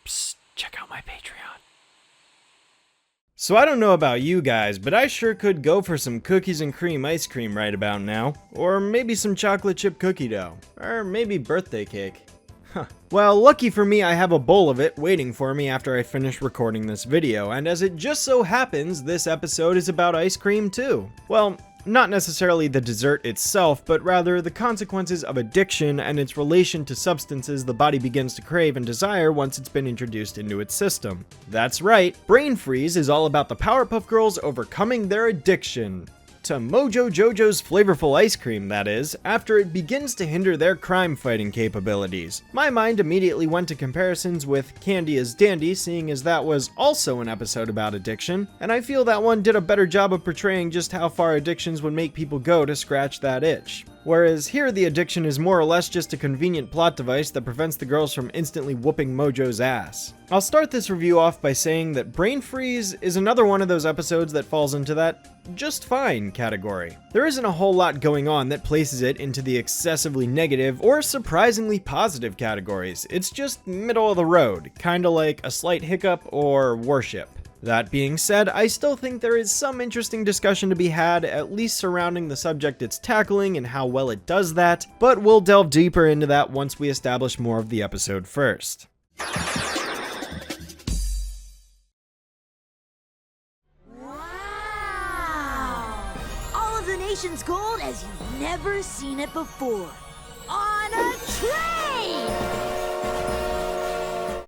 Psst, check out my Patreon. So I don't know about you guys, but I sure could go for some cookies and cream ice cream right about now. Or maybe some chocolate chip cookie dough. Or maybe birthday cake. Huh. Well, lucky for me, I have a bowl of it waiting for me after I finish recording this video, and as it just so happens, this episode is about ice cream too. Well, not necessarily the dessert itself, but rather the consequences of addiction and its relation to substances the body begins to crave and desire once it's been introduced into its system. That's right, Brain Freeze is all about the Powerpuff Girls overcoming their addiction to Mojo Jojo's flavorful ice cream, that is, after it begins to hinder their crime-fighting capabilities. My mind immediately went to comparisons with Candy as Dandy, seeing as that was also an episode about addiction, and I feel that one did a better job of portraying just how far addictions would make people go to scratch that itch. Whereas here the addiction is more or less just a convenient plot device that prevents the girls from instantly whooping Mojo's ass. I'll start this review off by saying that Brain Freeze is another one of those episodes that falls into that just fine category. There isn't a whole lot going on that places it into the excessively negative or surprisingly positive categories. It's just middle of the road, kinda like a slight hiccup or worship. That being said, I still think there is some interesting discussion to be had, at least surrounding the subject it's tackling and how well it does that, but we'll delve deeper into that once we establish more of the episode first. Wow! All of the nation's gold as you've never seen it before. On a train!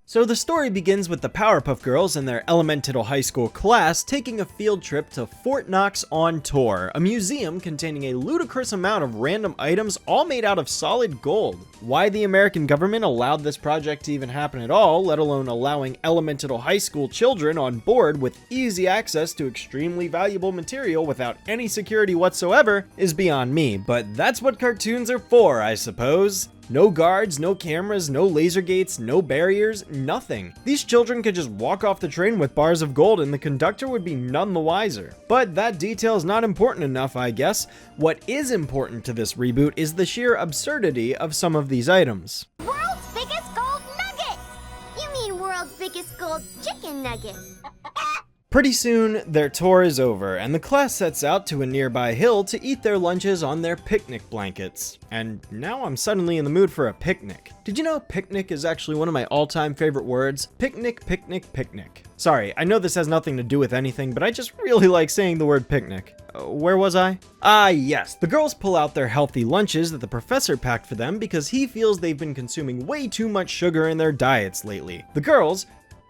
So the story begins with the Powerpuff Girls and their Elemental High School class taking a field trip to Fort Knox on Tour, a museum containing a ludicrous amount of random items all made out of solid gold. Why the American government allowed this project to even happen at all, let alone allowing Elemental High School children on board with easy access to extremely valuable material without any security whatsoever, is beyond me, but that's what cartoons are for, I suppose. No guards, no cameras, no laser gates, no barriers, nothing. These children could just walk off the train with bars of gold and the conductor would be none the wiser. But that detail is not important enough, I guess. What is important to this reboot is the sheer absurdity of some of these items. World's biggest gold nugget! You mean world's biggest gold chicken nugget. Pretty soon, their tour is over, and the class sets out to a nearby hill to eat their lunches on their picnic blankets. And now I'm suddenly in the mood for a picnic. Did you know picnic is actually one of my all-time favorite words? Picnic, picnic, picnic. Sorry, I know this has nothing to do with anything, but I just really like saying the word picnic. Where was I? Ah, yes. The girls pull out their healthy lunches that the professor packed for them because he feels they've been consuming way too much sugar in their diets lately. The girls,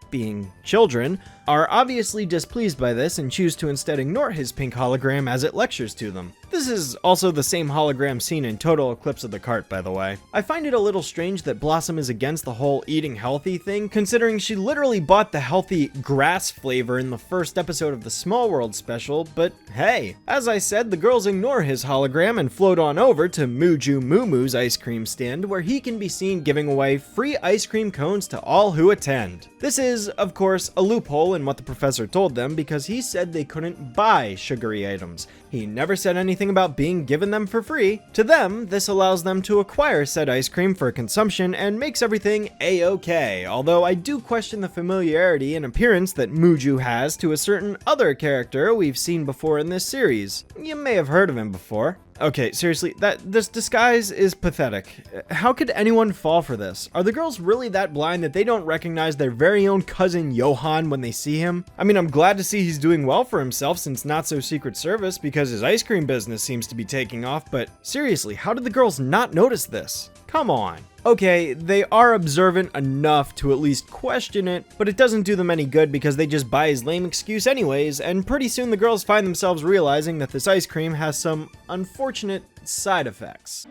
being children, are obviously displeased by this and choose to instead ignore his pink hologram as it lectures to them. This is also the same hologram seen in Total Eclipse of the Cart, by the way. I find it a little strange that Blossom is against the whole eating healthy thing, considering she literally bought the healthy grass flavor in the first episode of the Small World special, but hey, as I said, the girls ignore his hologram and float on over to Mojo Jojo's ice cream stand, where he can be seen giving away free ice cream cones to all who attend. This is, of course, a loophole in what the professor told them because he said they couldn't buy sugary items. He never said anything about being given them for free. To them, this allows them to acquire said ice cream for consumption and makes everything a-okay, although I do question the familiarity and appearance that Mojo has to a certain other character we've seen before in this series. You may have heard of him before. Okay, seriously, this disguise is pathetic. How could anyone fall for this? Are the girls really that blind that they don't recognize their very own cousin Johan when they see him? I mean, I'm glad to see he's doing well for himself since Not So Secret Service because his ice cream business seems to be taking off, but seriously, how did the girls not notice this? Come on. Okay, they are observant enough to at least question it, but it doesn't do them any good because they just buy his lame excuse anyways, and pretty soon the girls find themselves realizing that this ice cream has some unfortunate side effects.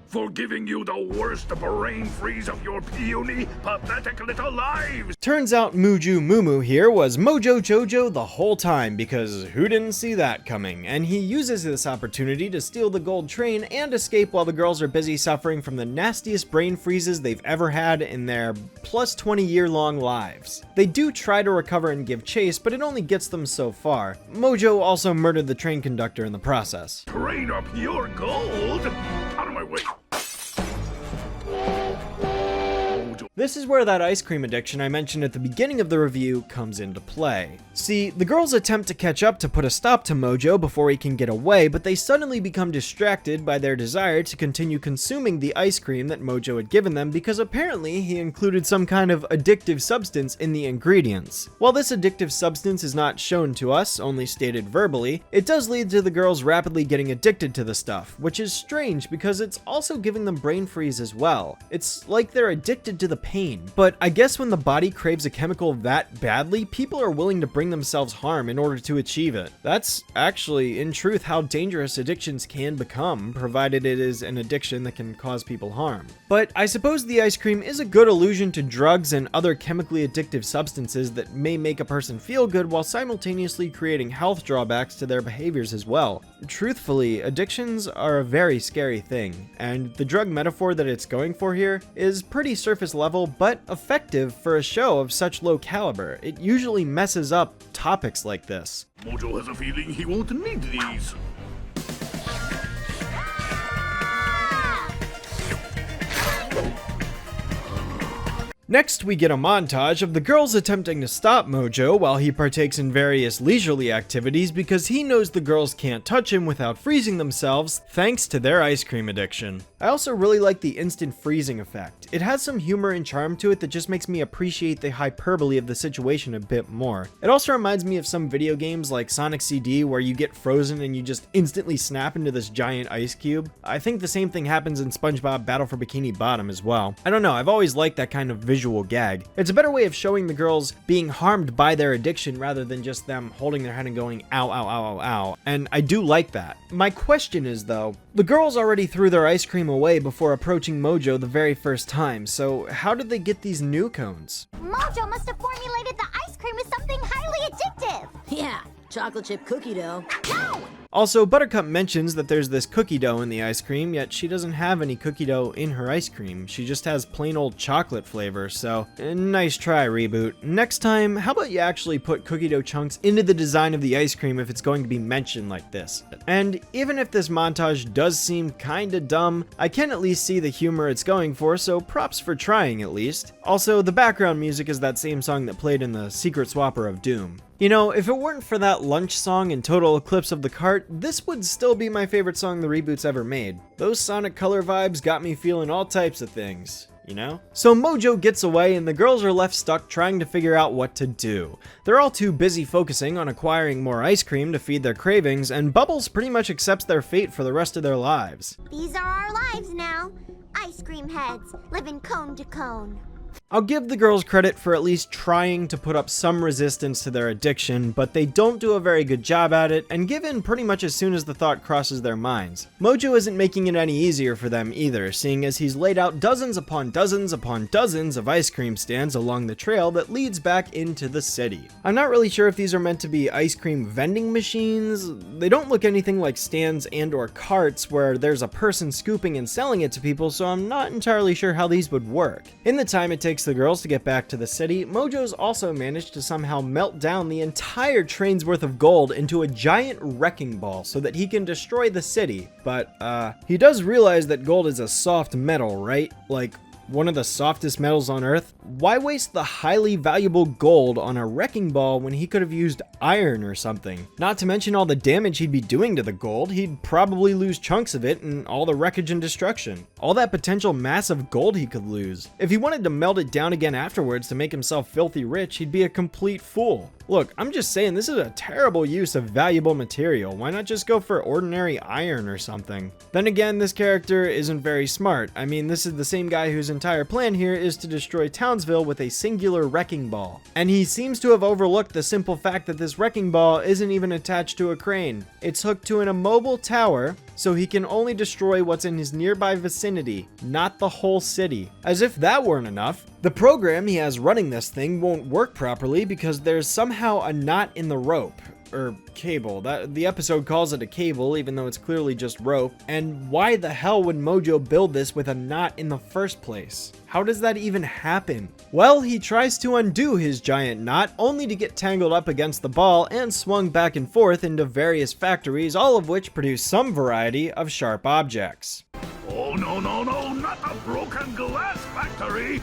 For giving you the worst brain freeze of your puny, pathetic little lives! Turns out Mumu here was Mojo Jojo the whole time, because who didn't see that coming? And he uses this opportunity to steal the gold train and escape while the girls are busy suffering from the nastiest brain freezes they've ever had in their plus 20-year-long lives. They do try to recover and give chase, but it only gets them so far. Mojo also murdered the train conductor in the process. Train of pure gold? Out of my way! Mojo. This is where that ice cream addiction I mentioned at the beginning of the review comes into play. See, the girls attempt to catch up to put a stop to Mojo before he can get away, but they suddenly become distracted by their desire to continue consuming the ice cream that Mojo had given them because apparently he included some kind of addictive substance in the ingredients. While this addictive substance is not shown to us, only stated verbally, it does lead to the girls rapidly getting addicted to the stuff, which is strange because it's also giving them brain freeze as well. It's like they're addicted to the pain, but I guess when the body craves a chemical that badly, people are willing to bring themselves harm in order to achieve it. That's actually, in truth, how dangerous addictions can become, provided it is an addiction that can cause people harm. But I suppose the ice cream is a good allusion to drugs and other chemically addictive substances that may make a person feel good while simultaneously creating health drawbacks to their behaviors as well. Truthfully, addictions are a very scary thing, and the drug metaphor that it's going for here is pretty surface level but effective for a show of such low caliber. It usually messes up topics like this. Mojo has a feeling he won't need these. Next, we get a montage of the girls attempting to stop Mojo while he partakes in various leisurely activities because he knows the girls can't touch him without freezing themselves thanks to their ice cream addiction. I also really like the instant freezing effect. It has some humor and charm to it that just makes me appreciate the hyperbole of the situation a bit more. It also reminds me of some video games like Sonic CD where you get frozen and you just instantly snap into this giant ice cube. I think the same thing happens in SpongeBob Battle for Bikini Bottom as well. I don't know, I've always liked that kind of visual gag. It's a better way of showing the girls being harmed by their addiction rather than just them holding their head and going ow, ow, ow, ow, ow. And I do like that. My question is though, the girls already threw their ice cream away before approaching Mojo the very first time, so how did they get these new cones? Mojo must have formulated the ice cream with something highly addictive. Yeah, chocolate chip cookie dough. No! Also, Buttercup mentions that there's this cookie dough in the ice cream, yet she doesn't have any cookie dough in her ice cream. She just has plain old chocolate flavor, so nice try, Reboot. Next time, how about you actually put cookie dough chunks into the design of the ice cream if it's going to be mentioned like this? And even if this montage does seem kinda dumb, I can at least see the humor it's going for, so props for trying at least. Also, the background music is that same song that played in the Secret Swapper of Doom. You know, if it weren't for that lunch song and Total Eclipse of the Cart, this would still be my favorite song the Reboot's ever made. Those Sonic Color vibes got me feeling all types of things, you know? So Mojo gets away and the girls are left stuck trying to figure out what to do. They're all too busy focusing on acquiring more ice cream to feed their cravings, and Bubbles pretty much accepts their fate for the rest of their lives. These are our lives now. Ice cream heads, living cone to cone. I'll give the girls credit for at least trying to put up some resistance to their addiction, but they don't do a very good job at it and give in pretty much as soon as the thought crosses their minds. Mojo isn't making it any easier for them either, seeing as he's laid out dozens upon dozens upon dozens of ice cream stands along the trail that leads back into the city. I'm not really sure if these are meant to be ice cream vending machines. They don't look anything like stands and or carts where there's a person scooping and selling it to people, so I'm not entirely sure how these would work. In the time it takes the girls to get back to the city, Mojo's also managed to somehow melt down the entire train's worth of gold into a giant wrecking ball so that he can destroy the city. But, he does realize that gold is a soft metal, right? Like, one of the softest metals on Earth. Why waste the highly valuable gold on a wrecking ball when he could have used iron or something? Not to mention all the damage he'd be doing to the gold, he'd probably lose chunks of it and all the wreckage and destruction. All that potential massive gold he could lose. If he wanted to melt it down again afterwards to make himself filthy rich, he'd be a complete fool. Look, I'm just saying this is a terrible use of valuable material. Why not just go for ordinary iron or something? Then again, this character isn't very smart. I mean, this is the same guy whose entire plan here is to destroy Townsville with a singular wrecking ball. And he seems to have overlooked the simple fact that this wrecking ball isn't even attached to a crane. It's hooked to an immobile tower, so he can only destroy what's in his nearby vicinity, not the whole city. As if that weren't enough, the program he has running this thing won't work properly because there's somehow a knot in the rope. Or cable. The episode calls it a cable, even though it's clearly just rope. And why the hell would Mojo build this with a knot in the first place? How does that even happen? Well, he tries to undo his giant knot, only to get tangled up against the ball and swung back and forth into various factories, all of which produce some variety of sharp objects. Oh, no, no, no, not a broken glass factory?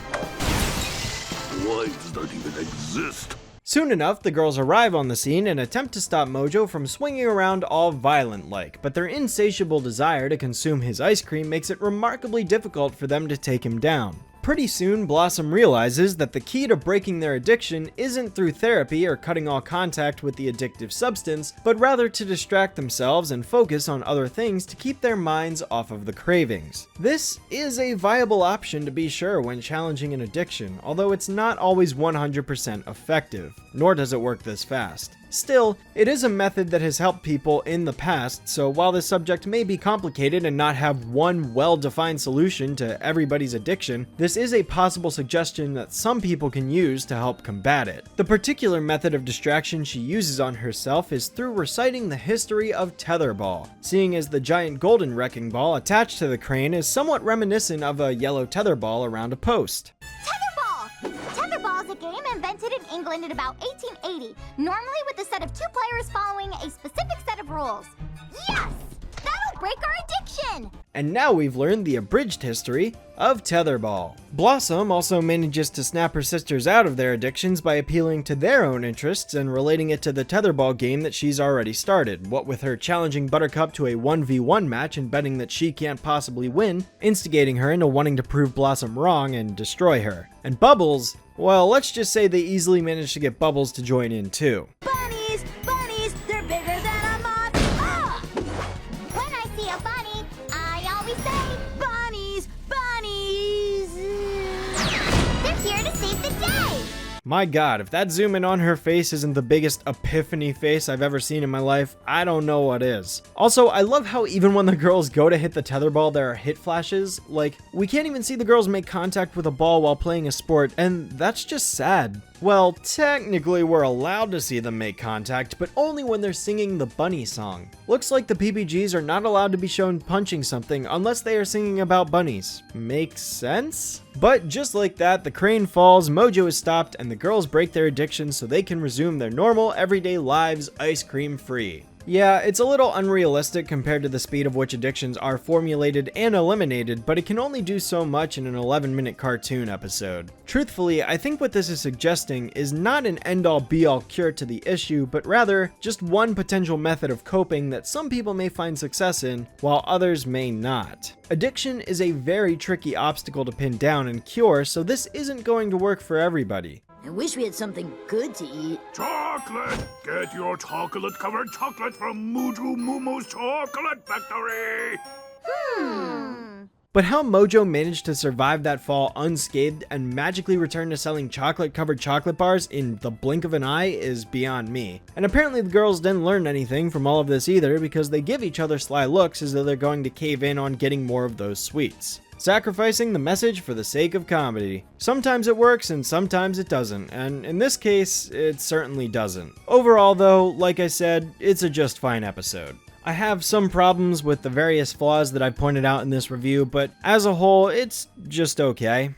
Why does that even exist? Soon enough, the girls arrive on the scene and attempt to stop Mojo from swinging around all violent-like, but their insatiable desire to consume his ice cream makes it remarkably difficult for them to take him down. Pretty soon, Blossom realizes that the key to breaking their addiction isn't through therapy or cutting all contact with the addictive substance, but rather to distract themselves and focus on other things to keep their minds off of the cravings. This is a viable option to be sure when challenging an addiction, although it's not always 100% effective, nor does it work this fast. Still, it is a method that has helped people in the past, so while this subject may be complicated and not have one well-defined solution to everybody's addiction, this is a possible suggestion that some people can use to help combat it. The particular method of distraction she uses on herself is through reciting the history of tetherball, seeing as the giant golden wrecking ball attached to the crane is somewhat reminiscent of a yellow tetherball around a post. Tetherball is a game invented in England in about 1880, normally with a set of 2 players following a specific set of rules. Yes! That'll break our addiction! And now we've learned the abridged history of tetherball. Blossom also manages to snap her sisters out of their addictions by appealing to their own interests and relating it to the tetherball game that she's already started, what with her challenging Buttercup to a 1v1 match and betting that she can't possibly win, instigating her into wanting to prove Blossom wrong and destroy her. And Bubbles, well, let's just say they easily managed to get Bubbles to join in too. Bunnies! Bunnies! They're bigger than a moth! Ah! When I see a bunny, I always say, Bunnies! Bunnies! they're here to save the day! My god, if that zoom in on her face isn't the biggest epiphany face I've ever seen in my life, I don't know what is. Also, I love how even when the girls go to hit the tetherball, there are hit flashes. Like, we can't even see the girls make contact with a ball while playing a sport, and that's just sad. Well, technically we're allowed to see them make contact, but only when they're singing the bunny song. Looks like the PPGs are not allowed to be shown punching something unless they are singing about bunnies. Makes sense? But just like that, the crane falls, Mojo is stopped, and the girls break their addiction so they can resume their normal, everyday lives ice cream free. Yeah, it's a little unrealistic compared to the speed of which addictions are formulated and eliminated, but it can only do so much in an 11-minute cartoon episode. Truthfully, I think what this is suggesting is not an end-all be-all cure to the issue, but rather just one potential method of coping that some people may find success in, while others may not. Addiction is a very tricky obstacle to pin down and cure, so this isn't going to work for everybody. I wish we had something good to eat. Chocolate! Get your chocolate-covered chocolate from Mojo's Chocolate Factory! But how Mojo managed to survive that fall unscathed and magically return to selling chocolate-covered chocolate bars in the blink of an eye is beyond me. And apparently the girls didn't learn anything from all of this either, because they give each other sly looks as though they're going to cave in on getting more of those sweets. Sacrificing the message for the sake of comedy. Sometimes it works and sometimes it doesn't, and in this case, it certainly doesn't. Overall though, like I said, it's a just fine episode. I have some problems with the various flaws that I pointed out in this review, but as a whole, it's just okay.